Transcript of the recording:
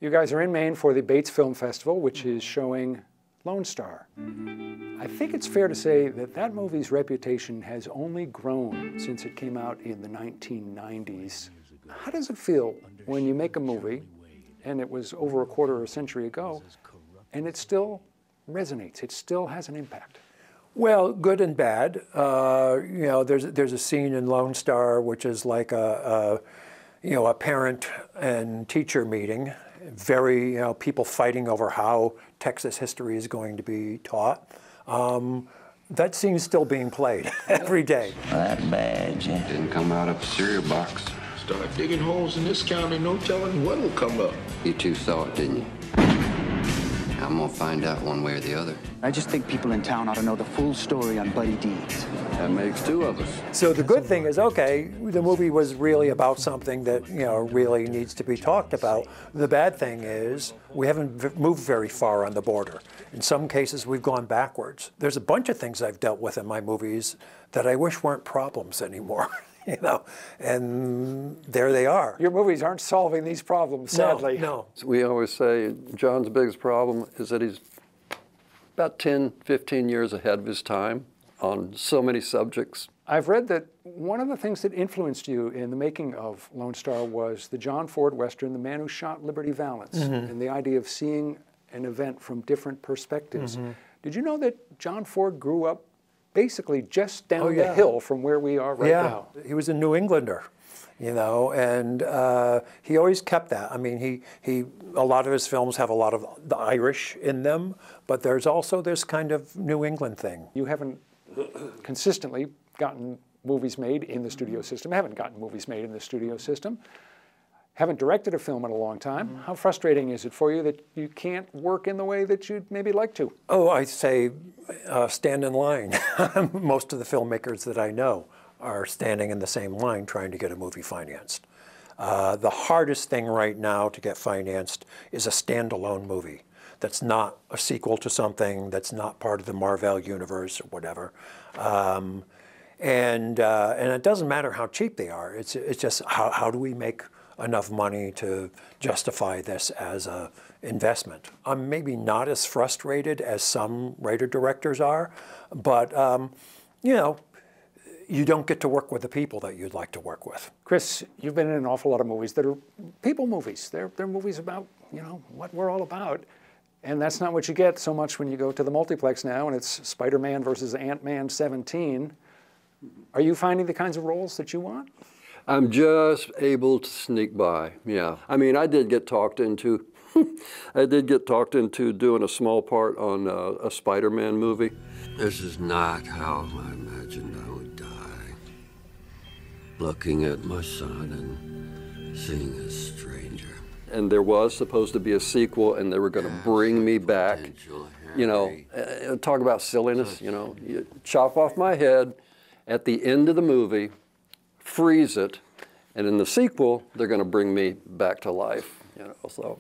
You guys are in Maine for the Bates Film Festival, which is showing Lone Star. I think it's fair to say that that movie's reputation has only grown since it came out in the 1990s. How does it feel when you make a movie, and it was over a quarter of a century ago, and it still resonates, it still has an impact? Well, good and bad. You know, there's a scene in Lone Star which is like a parent and teacher meeting. Very, people fighting over how Texas history is going to be taught. That scene's still being played every day. That badge didn't come out of a cereal box. Start digging holes in this county, no telling what will come up. You two saw it, didn't you? I'm gonna find out one way or the other. I just think people in town ought to know the full story on Buddy Deeds. That makes two of us. So the good thing is, okay, the movie was really about something that, really needs to be talked about. The bad thing is we haven't moved very far on the border. In some cases, we've gone backwards. There's a bunch of things I've dealt with in my movies that I wish weren't problems anymore. And there they are. Your movies aren't solving these problems, sadly. No. We always say John's biggest problem is that he's about 10, 15 years ahead of his time on so many subjects. I've read that one of the things that influenced you in the making of Lone Star was the John Ford Western, The Man Who Shot Liberty Valance, and the idea of seeing an event from different perspectives. Did you know that John Ford grew up basically just down the hill from where we are right now? He was a New Englander, and he always kept that. I mean, a lot of his films have a lot of the Irish in them, but there's also this kind of New England thing. You haven't consistently gotten movies made in the studio system, haven't gotten movies made in the studio system, haven't directed a film in a long time. How frustrating is it for you that you can't work in the way that you'd maybe like to? Oh, I say stand in line. Most of the filmmakers that I know are standing in the same line trying to get a movie financed. The hardest thing right now to get financed is a standalone movie that's not a sequel to something, that's not part of the Marvel universe or whatever. And it doesn't matter how cheap they are. It's just how do we make enough money to justify this as an investment. I'm maybe not as frustrated as some writer-directors are, but you don't get to work with the people that you'd like to work with. Chris, you've been in an awful lot of movies that are people movies. They're movies about, what we're all about. And that's not what you get so much when you go to the multiplex now and it's Spider-Man versus Ant-Man 17. Are you finding the kinds of roles that you want? I'm just able to sneak by, yeah. I mean, I did get talked into, doing a small part on a Spider-Man movie. This is not how I imagined I would die. Looking at my son and seeing a stranger. And there was supposed to be a sequel, and they were going to bring me back. Talk about silliness, You chop off my head at the end of the movie, freeze it, and in the sequel, they're going to bring me back to life, so.